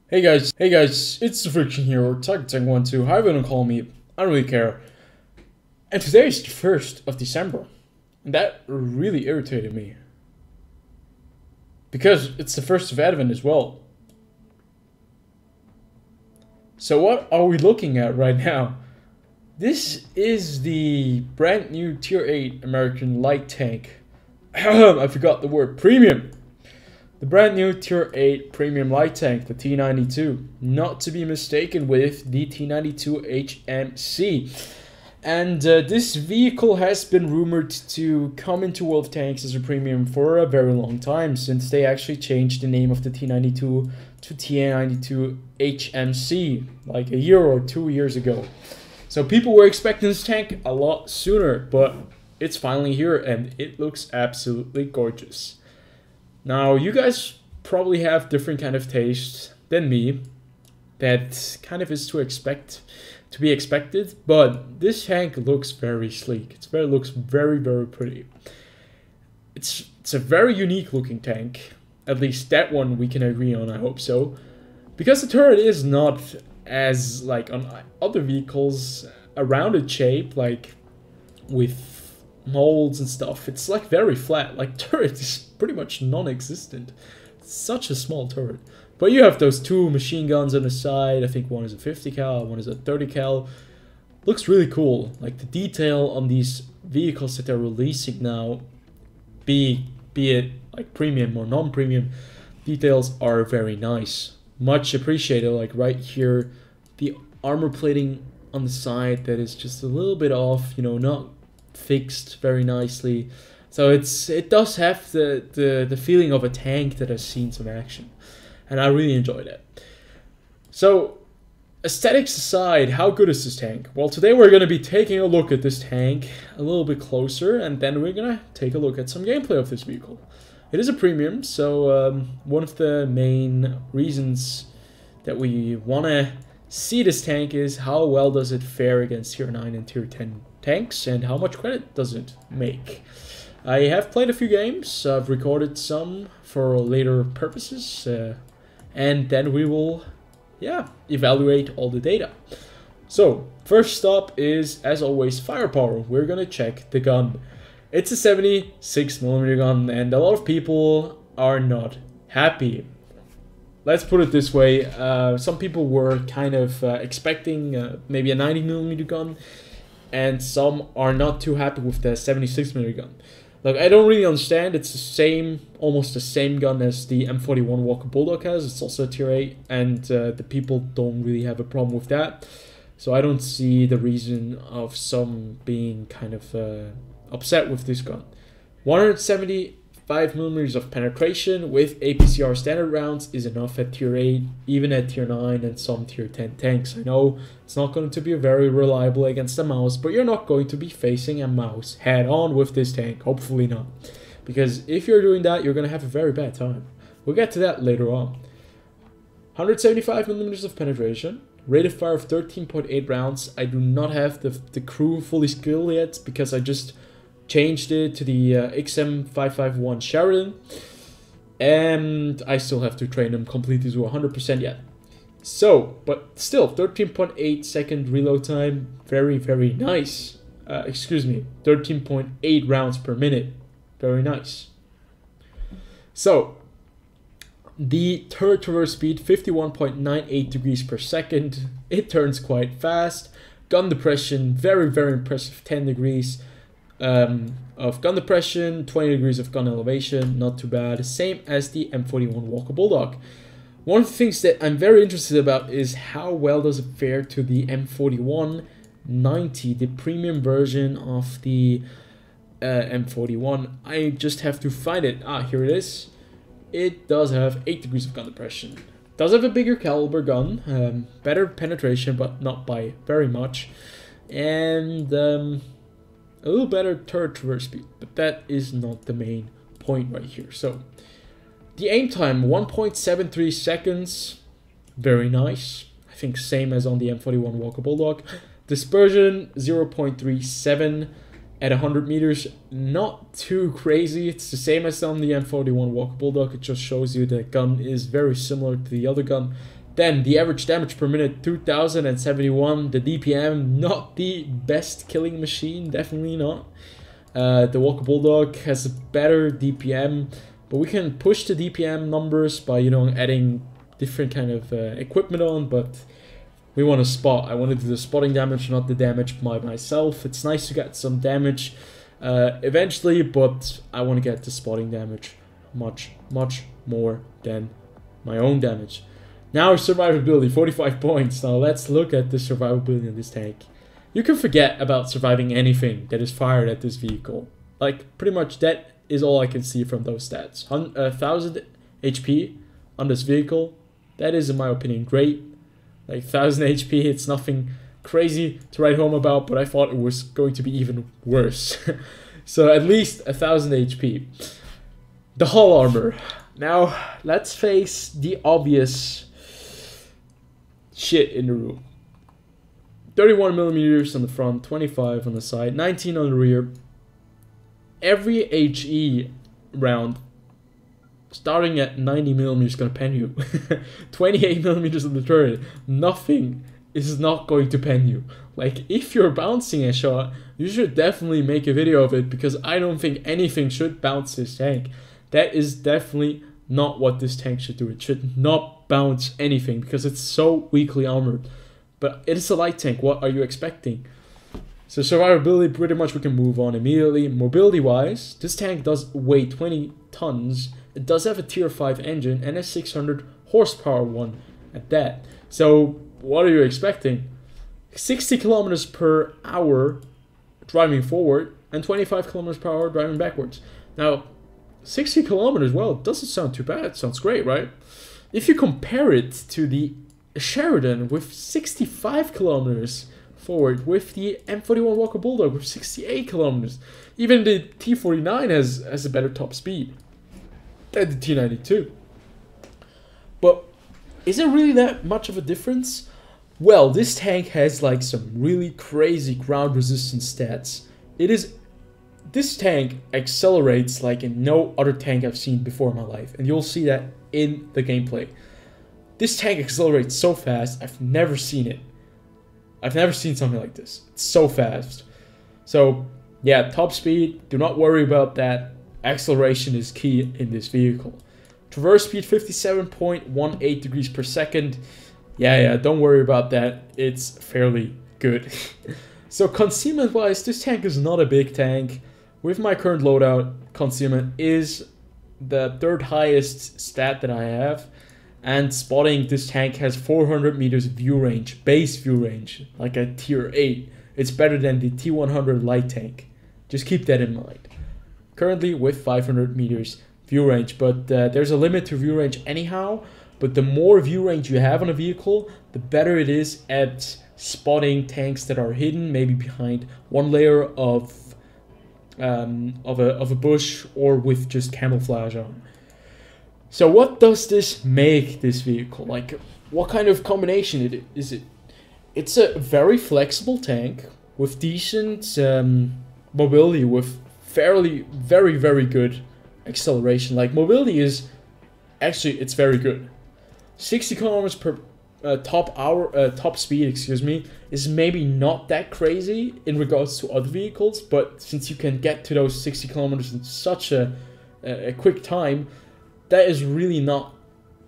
Hey guys, it's TheFrXion here, or T92, however you want to call me, I don't really care. And today is the 1st of December, and that really irritated me. Because it's the 1st of Advent as well. So what are we looking at right now? This is the brand new Tier 8 American light tank. I forgot the word, premium. The brand new Tier 8 premium light tank, the T92, not to be mistaken with the T92 HMC. And this vehicle has been rumored to come into World of Tanks as a premium for a very long time, since they actually changed the name of the T92 to T92 HMC like a year or 2 years ago. So people were expecting this tank a lot sooner, but it's finally here and it looks absolutely gorgeous. Now, you guys probably have different kind of taste than me. That kind of is to be expected, but this tank looks very sleek. Looks very pretty. It's a very unique looking tank. At least that one we can agree on, I hope so. Because the turret is not as like on other vehicles a rounded shape, like with molds and stuff. It's like very flat. Like turret is pretty much non-existent. Such a small turret. But you have those two machine guns on the side. I think one is a 50 cal, one is a 30 cal. Looks really cool. Like the detail on these vehicles that they're releasing now, be it like premium or non-premium, details are very nice. Much appreciated. Like right here, the armor plating on the side that is just a little bit off, you know, not fixed very nicely. So it does have the feeling of a tank that has seen some action. And I really enjoyed it. So, aesthetics aside, how good is this tank? Well, today we're going to be taking a look at this tank a little bit closer, and then we're going to take a look at some gameplay of this vehicle. It is a premium, so one of the main reasons that we want to see this tank is how well does it fare against Tier 9 and Tier 10 tanks, and how much credit does it make. I have played a few games, I've recorded some for later purposes, and then we will, evaluate all the data. So, first stop is, as always, firepower. We're gonna check the gun. It's a 76mm gun, and a lot of people are not happy. Let's put it this way, some people were kind of expecting maybe a 90mm gun, and some are not too happy with the 76mm gun. Like, I don't really understand. It's the same, almost the same gun as the M41 Walker Bulldog has. It's also a Tier 8, and the people don't really have a problem with that. So I don't see the reason of some being kind of upset with this gun. 175mm of penetration with APCR standard rounds is enough at Tier 8, even at Tier 9 and some Tier 10 tanks. I know it's not going to be very reliable against a mouse, but you're not going to be facing a mouse head on with this tank. Hopefully not. Because if you're doing that, you're going to have a very bad time. We'll get to that later on. 175mm of penetration. Rate of fire of 13.8 rounds. I do not have the crew fully skilled yet because I just changed it to the XM551 Sheridan, and I still have to train them completely to 100% yet. So, but still, 13.8 second reload time, very nice. 13.8 rounds per minute, very nice. So, the turret traverse speed, 51.98 degrees per second. It turns quite fast. Gun depression, very impressive, 10 degrees. Of gun depression, 20 degrees of gun elevation, not too bad. Same as the M41 Walker Bulldog. One of the things that I'm very interested about is how well does it fare to the M41 90, the premium version of the M41. I just have to find it. Here it is. It does have 8 degrees of gun depression. Does have a bigger caliber gun, better penetration, but not by very much. And a little better turret traverse speed, but that is not the main point right here. So, the aim time, 1.73 seconds, very nice. I think same as on the M41 Walker Bulldog. Dispersion, 0.37 at 100 meters, not too crazy. It's the same as on the M41 Walker Bulldog. It just shows you the gun is very similar to the other gun. Then the average damage per minute, 2071. The DPM, not the best killing machine, definitely not. The Walker Bulldog has a better DPM, but we can push the DPM numbers by, you know, adding different kind of equipment on, but we want to spot. I want to do the spotting damage, not the damage by myself. It's nice to get some damage eventually, but I want to get the spotting damage much more than my own damage. Now survivability, 45 points. Now let's look at the survivability in this tank. You can forget about surviving anything that is fired at this vehicle. Like, pretty much that is all I can see from those stats. 1000 HP on this vehicle. That is, in my opinion, great. Like 1000 HP, it's nothing crazy to write home about, but I thought it was going to be even worse. So at least 1000 HP. The hull armor. Now, let's face the obvious shit in the room. 31mm on the front, 25 on the side, 19 on the rear. Every HE round starting at 90mm is going to pen you. 28mm on the turret. Nothing is not going to pen you. Like, if you're bouncing a shot, you should definitely make a video of it, because I don't think anything should bounce this tank. That is definitely not what this tank should do. It should not bounce anything, because it's so weakly armored. But it is a light tank. What are you expecting? So survivability, pretty much we can move on immediately. Mobility wise, this tank does weigh 20 tons. It does have a tier 5 engine and a 600 horsepower one at that. So what are you expecting? 60 kilometers per hour driving forward and 25 kilometers per hour driving backwards. Now, 60 kilometers, well, it doesn't sound too bad. It sounds great, right? If you compare it to the Sheridan with 65 kilometers forward, with the M41 Walker Bulldog with 68 kilometers, even the T49 has a better top speed than the T92. But is it really that much of a difference? Well, this tank has like some really crazy ground resistance stats. This tank accelerates like in no other tank I've seen before in my life, and you'll see that in the gameplay. This tank accelerates so fast, I've never seen it. I've never seen something like this. It's so fast. So, yeah, top speed, do not worry about that. Acceleration is key in this vehicle. Traverse speed, 57.18 degrees per second. Yeah, don't worry about that. It's fairly good. So, concealment-wise, this tank is not a big tank. With my current loadout, concealment is the third highest stat that I have. And spotting, this tank has 400 meters view range, base view range, like a tier 8. It's better than the T100 light tank. Just keep that in mind. Currently with 500 meters view range, but there's a limit to view range anyhow. But the more view range you have on a vehicle, the better it is at spotting tanks that are hidden, maybe behind one layer of a bush or with just camouflage on. So what does this make this vehicle? Like, what kind of combination is it? It's a very flexible tank with decent mobility, with very good acceleration. Like, mobility is actually, it's very good. 60 kilometers per top speed, excuse me, is maybe not that crazy in regards to other vehicles, but since you can get to those 60 kilometers in such a quick time, that is really not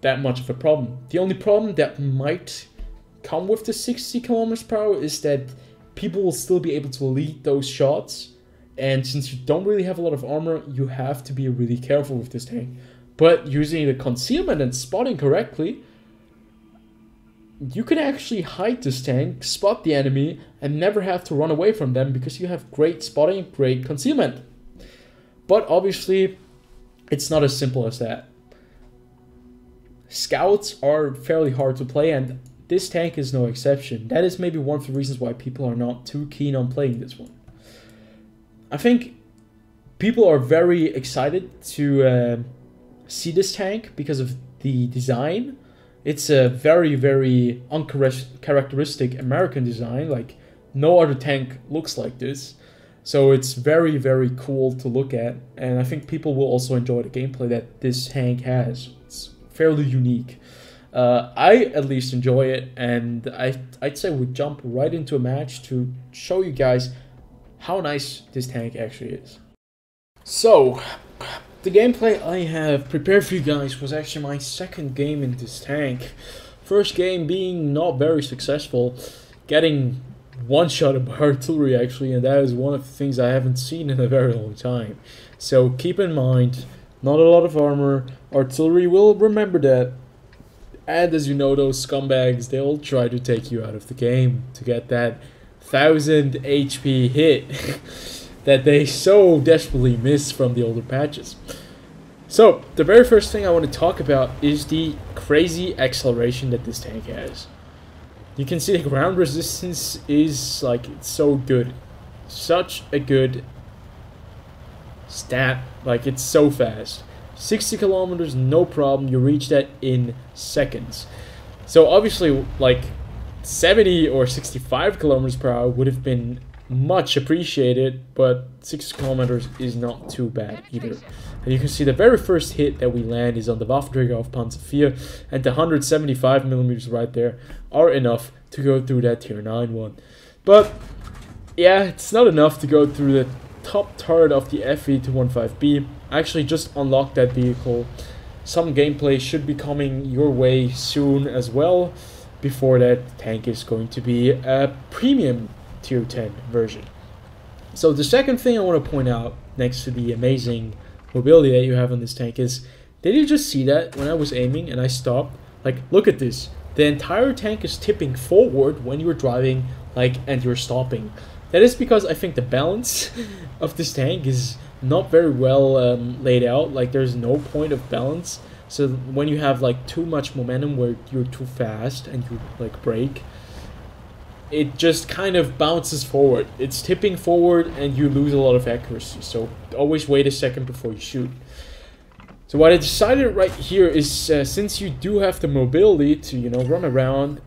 that much of a problem. The only problem that might come with the 60 kilometers per hour is that people will still be able to lead those shots, and since you don't really have a lot of armor, you have to be really careful with this tank. But using the concealment and spotting correctly, you can actually hide this tank, spot the enemy, and never have to run away from them because you have great spotting, great concealment. But obviously, it's not as simple as that. Scouts are fairly hard to play, and this tank is no exception. That is maybe one of the reasons why people are not too keen on playing this one. I think people are very excited to see this tank because of the design. It's a very uncharacteristic American design. Like, no other tank looks like this. So it's very cool to look at, and I think people will also enjoy the gameplay that this tank has. It's fairly unique. I at least enjoy it, and I'd say we jump right into a match to show you guys how nice this tank actually is. So, the gameplay I have prepared for you guys was actually my second game in this tank. First game being not very successful, getting one-shotted by artillery actually, and that is one of the things I haven't seen in a very long time. So keep in mind, not a lot of armor, artillery will remember that, and as you know, those scumbags, they'll try to take you out of the game to get that 1000 HP hit that they so desperately miss from the older patches. So, the very first thing I want to talk about is the crazy acceleration that this tank has. You can see the ground resistance is like, it's so good. Such a good stat, like it's so fast. 60 kilometers, no problem, you reach that in seconds. So obviously, like 70 or 65 kilometers per hour would have been much appreciated, but 60 kilometers is not too bad either. And you can see the very first hit that we land is on the Waffenträger of Panzer IV, and the 175 millimeters right there are enough to go through that tier 9 one. But yeah, it's not enough to go through the top turret of the FE215B. I actually just unlocked that vehicle. Some gameplay should be coming your way soon as well. Before that, the tank is going to be a premium tier 10 version. So the second thing I want to point out next to the amazing mobility that you have on this tank is, did you just see that when I was aiming and I stopped? Like, look at this. The entire tank is tipping forward when you're driving, like, and you're stopping. That is because I think the balance of this tank is not very well laid out. Like, there's no point of balance. So when you have like too much momentum where you're too fast and you like brake, it just kind of bounces forward. It's tipping forward and you lose a lot of accuracy. So always wait a second before you shoot. So what I decided right here is, since you do have the mobility to, you know, run around,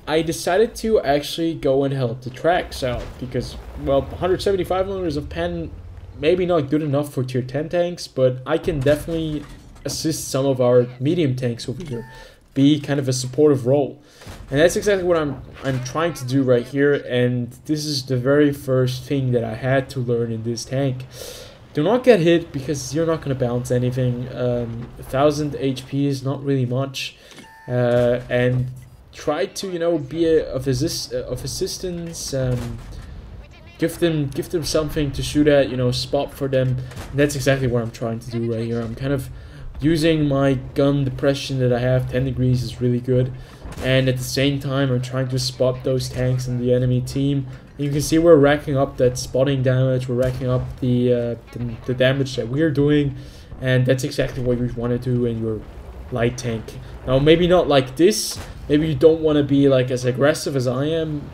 I decided to actually go and help the tracks out, because, well, 175 millimeters of pen, maybe not good enough for tier 10 tanks, but I can definitely assist some of our medium tanks over here, be kind of a supportive role. And that's exactly what I'm trying to do right here, and this is the very first thing that I had to learn in this tank. Do not get hit, because you're not going to bounce anything. 1000 HP is not really much, and try to, you know, be of assistance. Give them something to shoot at, you know, spot for them. And that's exactly what I'm trying to do right here. I'm kind of using my gun depression that I have. 10 degrees is really good, and at the same time I'm trying to spot those tanks in the enemy team. You can see we're racking up that spotting damage, we're racking up the damage that we're doing, and that's exactly what you want to do in your light tank. Now, maybe not like this, maybe you don't want to be like as aggressive as I am,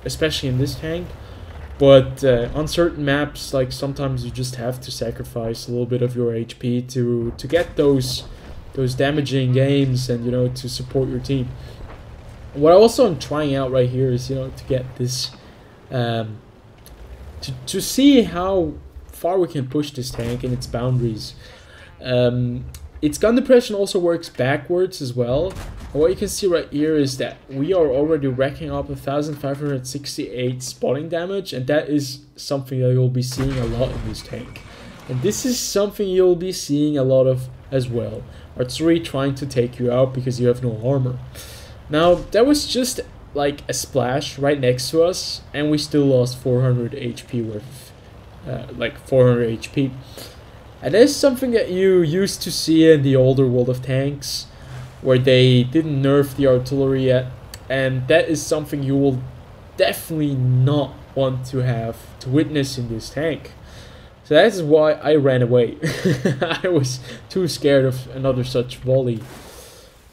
especially in this tank, but on certain maps, like sometimes you just have to sacrifice a little bit of your HP to get those damaging games and, you know, to support your team. What I also am trying out right here is, you know, to get this, to see how far we can push this tank and its boundaries. Its gun depression also works backwards as well. And what you can see right here is that we are already racking up 1568 spotting damage, and that is something that you'll be seeing a lot in this tank. And this is something you'll be seeing a lot of as well. Artillery trying to take you out because you have no armor. Now, that was just like a splash right next to us, and we still lost 400 HP worth, like 400 HP. And that is something that you used to see in the older World of Tanks, where they didn't nerf the artillery yet, and that is something you will definitely not want to have to witness in this tank. So that is why I ran away. I was too scared of another such volley.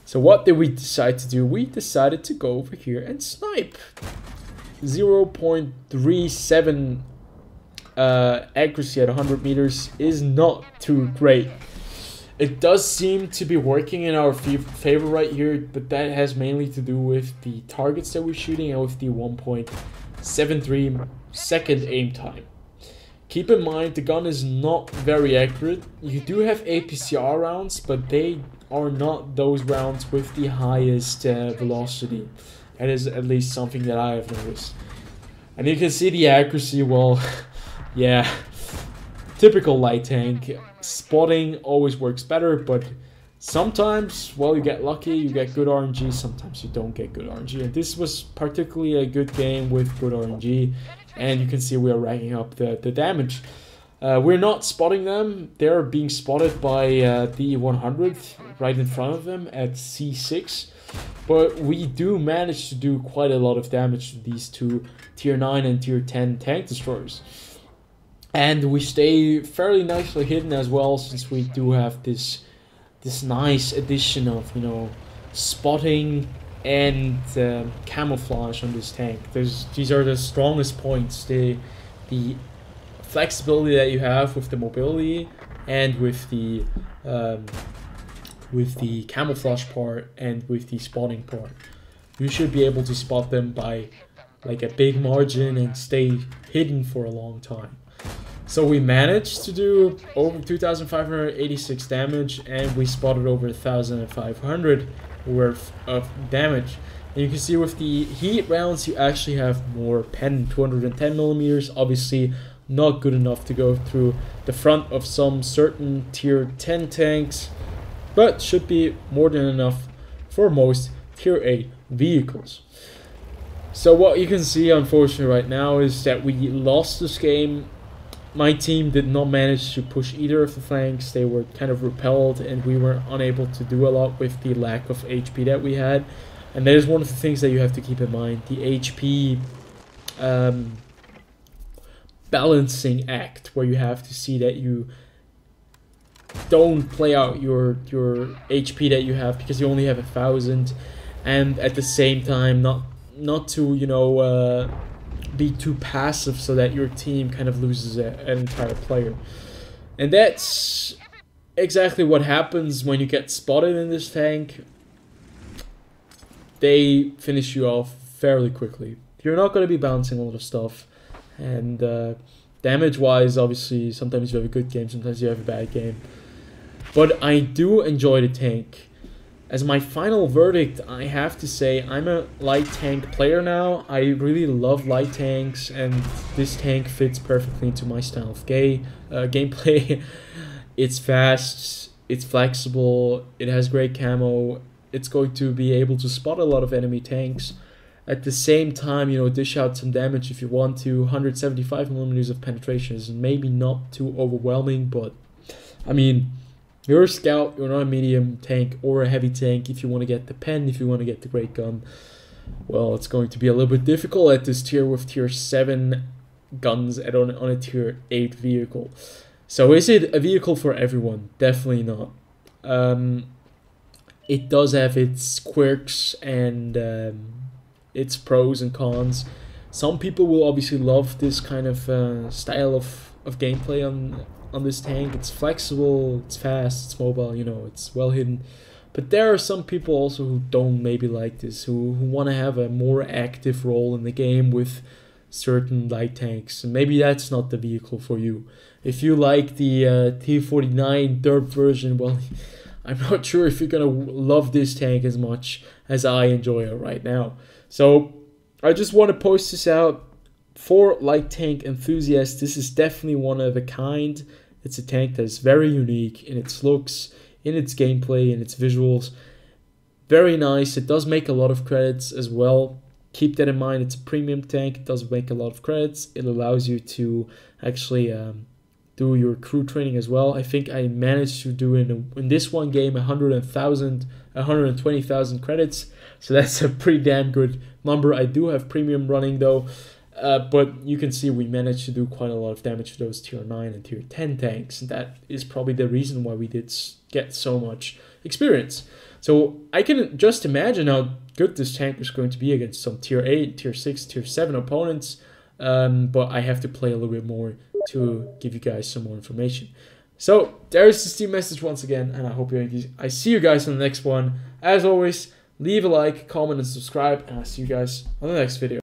So what did we decide to do? We decided to go over here and snipe. 0.37 accuracy at 100 meters is not too great. It does seem to be working in our favor right here, but that has mainly to do with the targets that we're shooting and with the 1.73 second aim time. Keep in mind, the gun is not very accurate. You do have APCR rounds, but they are not those rounds with the highest velocity. That is at least something that I have noticed. And you can see the accuracy, well, yeah, typical light tank. Spotting always works better, but sometimes, well, you get lucky, you get good RNG, sometimes you don't get good RNG. And this was particularly a good game with good RNG, and you can see we are racking up the damage. We're not spotting them, they're being spotted by the 100 right in front of them at C6. But we do manage to do quite a lot of damage to these two tier 9 and tier 10 tank destroyers. And we stay fairly nicely hidden as well, since we do have this nice addition of, you know, spotting and camouflage on this tank. These are the strongest points. The flexibility that you have with the mobility and with the camouflage part and with the spotting part. You should be able to spot them by like a big margin and stay hidden for a long time. So we managed to do over 2,586 damage, and we spotted over 1,500 worth of damage. And you can see with the heat rounds, you actually have more pen, 210 millimeters. Obviously not good enough to go through the front of some certain tier 10 tanks, but should be more than enough for most tier 8 vehicles. So what you can see, unfortunately, right now is that we lost this game. My team did not manage to push either of the flanks. They were kind of repelled, and we were unable to do a lot with the lack of HP that we had. And that is one of the things that you have to keep in mind. The HP balancing act, where you have to see that you don't play out your HP that you have, because you only have 1,000, and at the same time not to, you know, be too passive so that your team kind of loses an entire player. And that's exactly what happens when you get spotted in this tank. They finish you off fairly quickly. You're not going to be bouncing a lot of stuff, and damage wise, obviously sometimes you have a good game, sometimes you have a bad game, but I do enjoy the tank. As my final verdict, I have to say I'm a light tank player now. I really love light tanks, and this tank fits perfectly into my style of gameplay. It's fast, it's flexible, it has great camo, it's going to be able to spot a lot of enemy tanks. At the same time, you know, dish out some damage if you want to. 175 millimeters of penetration is maybe not too overwhelming, but I mean, you're a scout, you're not a medium tank or a heavy tank. If you want to get the pen, if you want to get the great gun, well, it's going to be a little bit difficult at this tier with tier 7 guns on a tier 8 vehicle. So is it a vehicle for everyone? Definitely not. It does have its quirks and its pros and cons. Some people will obviously love this kind of style of gameplay on this tank. It's flexible, it's fast, it's mobile, you know, it's well hidden. But there are some people also who don't maybe like this, who want to have a more active role in the game with certain light tanks. And maybe that's not the vehicle for you. If you like the T49 derp version, well, I'm not sure if you're going to love this tank as much as I enjoy it right now. So I just want to post this out. For light tank enthusiasts, this is definitely one of a kind. It's a tank that is very unique in its looks, in its gameplay, in its visuals. Very nice. It does make a lot of credits as well. Keep that in mind. It's a premium tank. It does make a lot of credits. It allows you to actually do your crew training as well. I think I managed to do in this one game 120,000 credits. So that's a pretty damn good number. I do have premium running though. But you can see we managed to do quite a lot of damage to those tier 9 and tier 10 tanks. And that is probably the reason why we did get so much experience. So I can just imagine how good this tank is going to be against some tier 8, tier 6, tier 7 opponents. But I have to play a little bit more to give you guys some more information. So there's the Steam message once again. And I hope I see you guys on the next one. As always, leave a like, comment, and subscribe. And I'll see you guys on the next video.